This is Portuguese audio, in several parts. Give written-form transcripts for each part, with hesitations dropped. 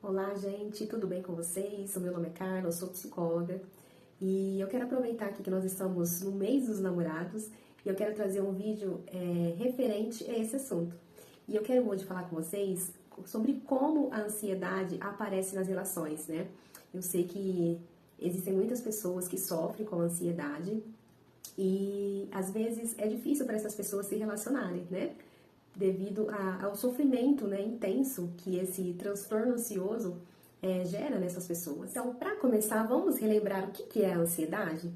Olá, gente, tudo bem com vocês? O meu nome é Carla, eu sou psicóloga e eu quero aproveitar aqui que nós estamos no mês dos namorados e eu quero trazer um vídeo referente a esse assunto. E eu quero hoje falar com vocês sobre como a ansiedade aparece nas relações, né? Eu sei que existem muitas pessoas que sofrem com a ansiedade e às vezes é difícil para essas pessoas se relacionarem, né? Devido ao sofrimento, né, intenso que esse transtorno ansioso gera nessas pessoas. Então, para começar, vamos relembrar o que é a ansiedade?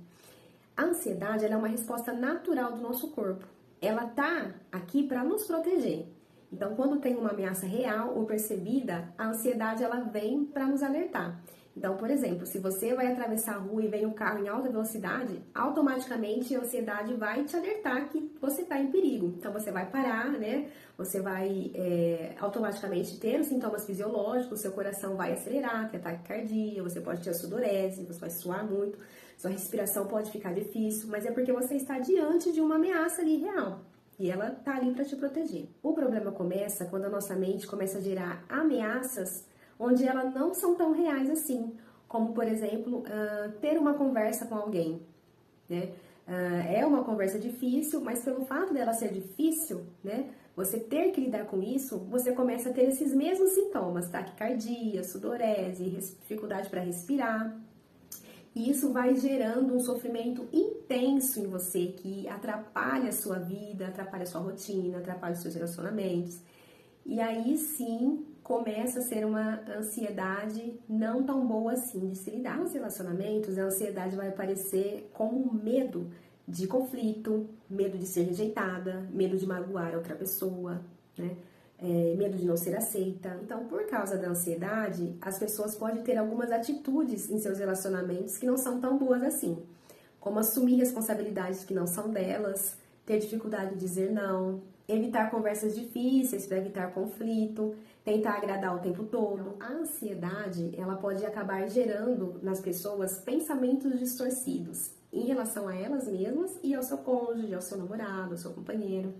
A ansiedade ela é uma resposta natural do nosso corpo. Ela tá aqui para nos proteger. Então, quando tem uma ameaça real ou percebida, a ansiedade ela vem para nos alertar. Então, por exemplo, se você vai atravessar a rua e vem um carro em alta velocidade, automaticamente a ansiedade vai te alertar que você está em perigo. Então, você vai parar, né? Você vai automaticamente ter os sintomas fisiológicos, seu coração vai acelerar, ter taquicardia, você pode ter a sudorese, você vai suar muito, sua respiração pode ficar difícil, mas é porque você está diante de uma ameaça ali real. E ela tá ali para te proteger. O problema começa quando a nossa mente começa a gerar ameaças onde elas não são tão reais assim, como, por exemplo, ter uma conversa com alguém, né? É uma conversa difícil, mas pelo fato dela ser difícil, né? Você ter que lidar com isso, você começa a ter esses mesmos sintomas, taquicardia, sudorese, dificuldade para respirar. E isso vai gerando um sofrimento intenso em você, que atrapalha a sua vida, atrapalha a sua rotina, atrapalha os seus relacionamentos. E aí sim começa a ser uma ansiedade não tão boa assim de se lidar. Nos relacionamentos, a ansiedade vai aparecer como medo de conflito, medo de ser rejeitada, medo de magoar outra pessoa, né? Medo de não ser aceita. Então, por causa da ansiedade, as pessoas podem ter algumas atitudes em seus relacionamentos que não são tão boas assim, como assumir responsabilidades que não são delas, ter dificuldade de dizer não, evitar conversas difíceis para evitar conflito, tentar agradar o tempo todo. A ansiedade, ela pode acabar gerando nas pessoas pensamentos distorcidos em relação a elas mesmas e ao seu cônjuge, ao seu namorado, ao seu companheiro.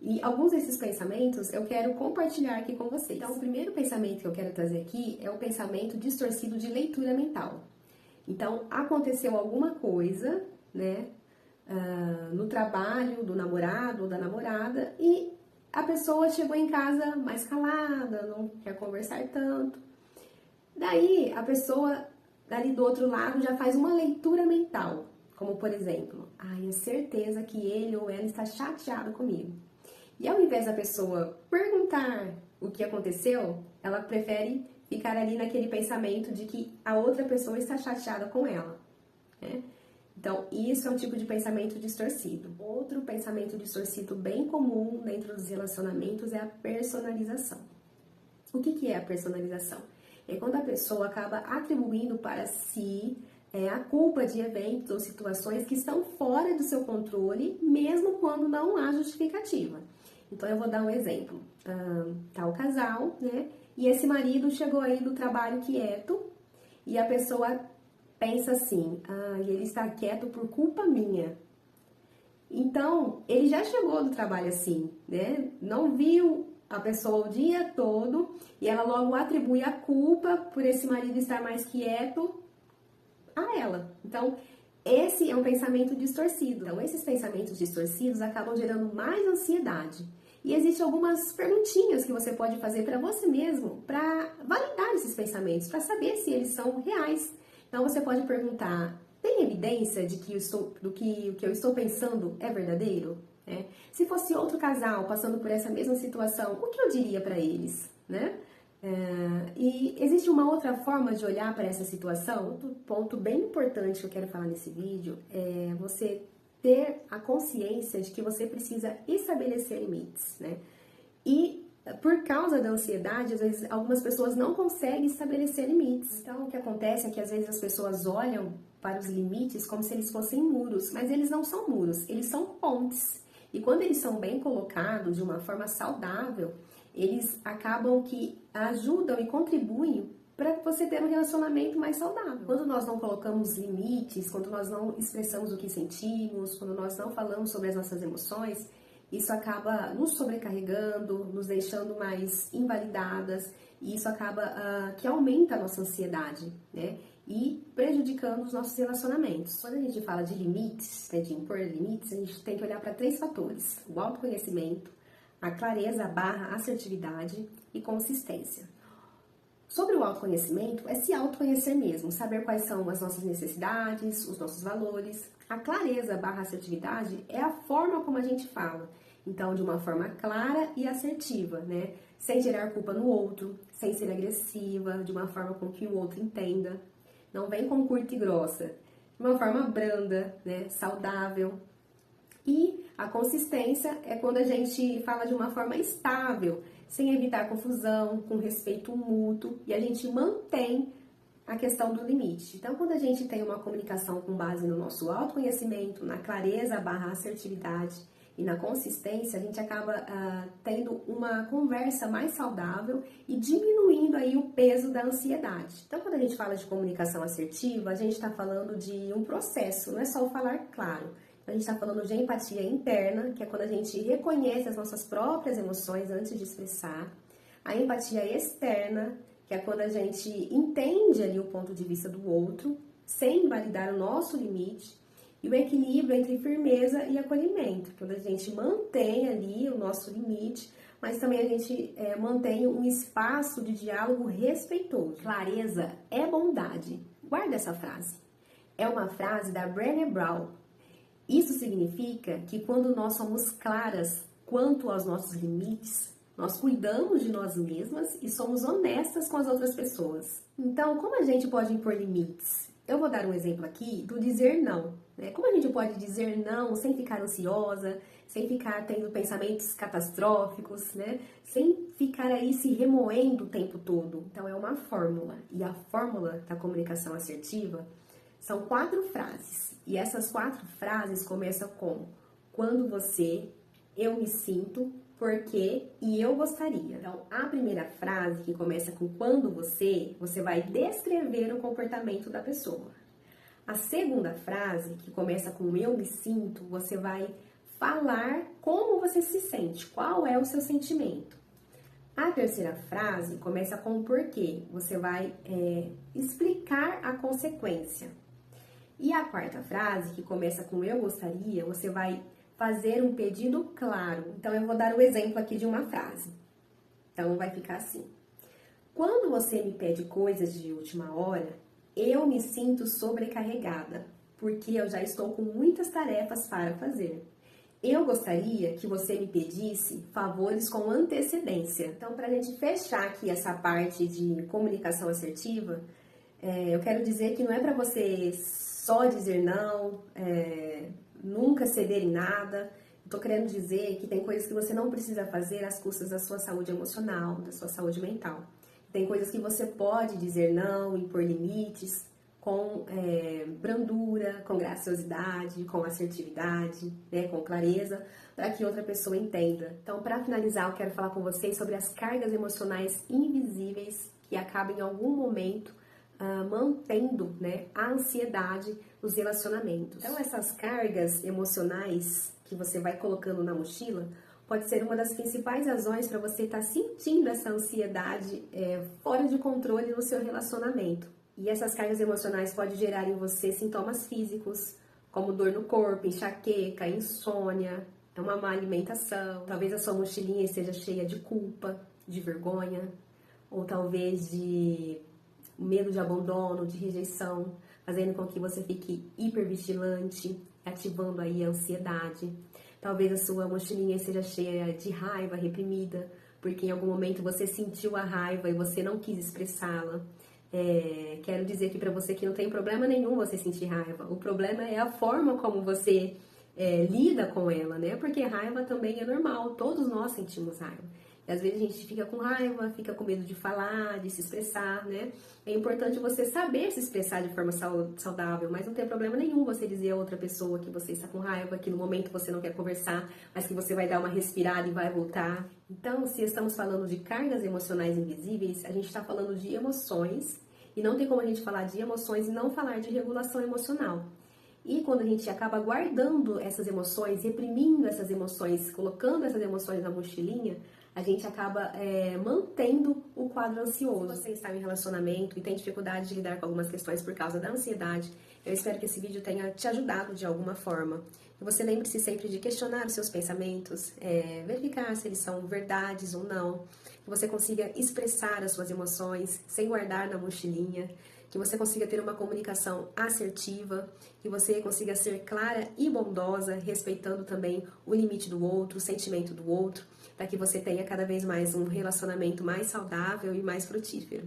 E alguns desses pensamentos eu quero compartilhar aqui com vocês. Então, o primeiro pensamento que eu quero trazer aqui é o pensamento distorcido de leitura mental. Então, aconteceu alguma coisa, né, no trabalho do namorado ou da namorada e a pessoa chegou em casa mais calada, não quer conversar tanto. Daí, a pessoa ali do outro lado já faz uma leitura mental, como por exemplo, é certeza que ele ou ela está chateado comigo. E ao invés da pessoa perguntar o que aconteceu, ela prefere ficar ali naquele pensamento de que a outra pessoa está chateada com ela, né? Então, isso é um tipo de pensamento distorcido. Outro pensamento distorcido bem comum dentro dos relacionamentos é a personalização. O que é a personalização? É quando a pessoa acaba atribuindo para si a culpa de eventos ou situações que estão fora do seu controle, mesmo quando não há justificativa. Então, eu vou dar um exemplo. Tá o casal, né? E esse marido chegou aí do trabalho quieto e a pessoa pensa assim, ele está quieto por culpa minha. Então, ele já chegou do trabalho assim, né? Não viu a pessoa o dia todo e ela logo atribui a culpa por esse marido estar mais quieto a ela. Então, esse é um pensamento distorcido. Então, esses pensamentos distorcidos acabam gerando mais ansiedade. E existem algumas perguntinhas que você pode fazer para você mesmo, para validar esses pensamentos, para saber se eles são reais. Então, você pode perguntar, tem evidência de que o que eu estou pensando é verdadeiro? Se fosse outro casal passando por essa mesma situação, o que eu diria para eles? Né? E existe uma outra forma de olhar para essa situação. Outro ponto bem importante que eu quero falar nesse vídeo é você ter a consciência de que você precisa estabelecer limites, né? E por causa da ansiedade, às vezes algumas pessoas não conseguem estabelecer limites. Então o que acontece é que às vezes as pessoas olham para os limites como se eles fossem muros, mas eles não são muros, eles são pontes. E quando eles são bem colocados de uma forma saudável, eles acabam que ajudam e contribuem para você ter um relacionamento mais saudável. Quando nós não colocamos limites, quando nós não expressamos o que sentimos, quando nós não falamos sobre as nossas emoções, isso acaba nos sobrecarregando, nos deixando mais invalidadas E isso acaba que aumenta a nossa ansiedade, né? E prejudicando os nossos relacionamentos. Quando a gente fala de limites, né, de impor limites, a gente tem que olhar para 3 fatores: o autoconhecimento, a clareza barra assertividade e consistência. Sobre o autoconhecimento, é se autoconhecer mesmo, saber quais são as nossas necessidades, os nossos valores. A clareza barra assertividade é a forma como a gente fala. Então, de uma forma clara e assertiva, né? Sem gerar culpa no outro, sem ser agressiva, de uma forma com que o outro entenda. Não vem com curta e grossa, de uma forma branda, né? Saudável. E a consistência é quando a gente fala de uma forma estável, sem evitar confusão, com respeito mútuo, e a gente mantém a questão do limite. Então, quando a gente tem uma comunicação com base no nosso autoconhecimento, na clareza barra assertividade e na consistência, a gente acaba tendo uma conversa mais saudável e diminuindo aí o peso da ansiedade. Então, quando a gente fala de comunicação assertiva, a gente está falando de um processo, não é só o falar claro. A gente está falando de empatia interna, que é quando a gente reconhece as nossas próprias emoções antes de expressar. A empatia externa, que é quando a gente entende ali o ponto de vista do outro, sem invalidar o nosso limite. E o equilíbrio entre firmeza e acolhimento, quando a gente mantém ali o nosso limite, mas também a gente mantém um espaço de diálogo respeitoso. Clareza é bondade. Guarda essa frase. É uma frase da Brené Brown. Isso significa que quando nós somos claras quanto aos nossos limites, nós cuidamos de nós mesmas e somos honestas com as outras pessoas. Então, como a gente pode impor limites? Eu vou dar um exemplo aqui do dizer não, né? Como a gente pode dizer não sem ficar ansiosa, sem ficar tendo pensamentos catastróficos, né? Sem ficar aí se remoendo o tempo todo. Então, é uma fórmula. E a fórmula da comunicação assertiva são 4 frases. E essas 4 frases começam com: quando você, eu me sinto, porque e eu gostaria. Então, a primeira frase, que começa com quando você vai descrever o comportamento da pessoa. A segunda frase, que começa com eu me sinto, você vai falar como você se sente, qual é o seu sentimento. A terceira frase começa com o porquê, você vai explicar a consequência. E a quarta frase, que começa com eu gostaria, você vai fazer um pedido claro. Então, eu vou dar um exemplo aqui de uma frase. Então, vai ficar assim: quando você me pede coisas de última hora, eu me sinto sobrecarregada, porque eu já estou com muitas tarefas para fazer. Eu gostaria que você me pedisse favores com antecedência. Então, para a gente fechar aqui essa parte de comunicação assertiva, eu quero dizer que não é para você só dizer não, nunca ceder em nada. Estou querendo dizer que tem coisas que você não precisa fazer às custas da sua saúde emocional, da sua saúde mental. Tem coisas que você pode dizer não, impor limites, com brandura, com graciosidade, com assertividade, né, com clareza, para que outra pessoa entenda. Então, para finalizar, eu quero falar com vocês sobre as cargas emocionais invisíveis que acabam em algum momento mantendo, né, a ansiedade nos relacionamentos. Então, essas cargas emocionais que você vai colocando na mochila pode ser uma das principais razões para você estar sentindo essa ansiedade fora de controle no seu relacionamento. E essas cargas emocionais podem gerar em você sintomas físicos, como dor no corpo, enxaqueca, insônia, uma má alimentação. Talvez a sua mochilinha esteja cheia de culpa, de vergonha, ou talvez de medo de abandono, de rejeição, fazendo com que você fique hipervigilante, ativando aí a ansiedade. Talvez a sua mochilinha seja cheia de raiva reprimida, porque em algum momento você sentiu a raiva e você não quis expressá-la. Quero dizer aqui para você que não tem problema nenhum você sentir raiva. O problema é a forma como você lida com ela, né? Porque raiva também é normal, todos nós sentimos raiva. E às vezes a gente fica com raiva, fica com medo de falar, de se expressar, né? É importante você saber se expressar de forma saudável, mas não tem problema nenhum você dizer a outra pessoa que você está com raiva, que no momento você não quer conversar, mas que você vai dar uma respirada e vai voltar. Então, se estamos falando de cargas emocionais invisíveis, a gente está falando de emoções, e não tem como a gente falar de emoções e não falar de regulação emocional. E quando a gente acaba guardando essas emoções, reprimindo essas emoções, colocando essas emoções na mochilinha, a gente acaba mantendo o quadro ansioso. Se você está em relacionamento e tem dificuldade de lidar com algumas questões por causa da ansiedade, eu espero que esse vídeo tenha te ajudado de alguma forma. E você lembre-se sempre de questionar os seus pensamentos, verificar se eles são verdades ou não, que você consiga expressar as suas emoções sem guardar na mochilinha, que você consiga ter uma comunicação assertiva, que você consiga ser clara e bondosa, respeitando também o limite do outro, o sentimento do outro, para que você tenha cada vez mais um relacionamento mais saudável e mais frutífero.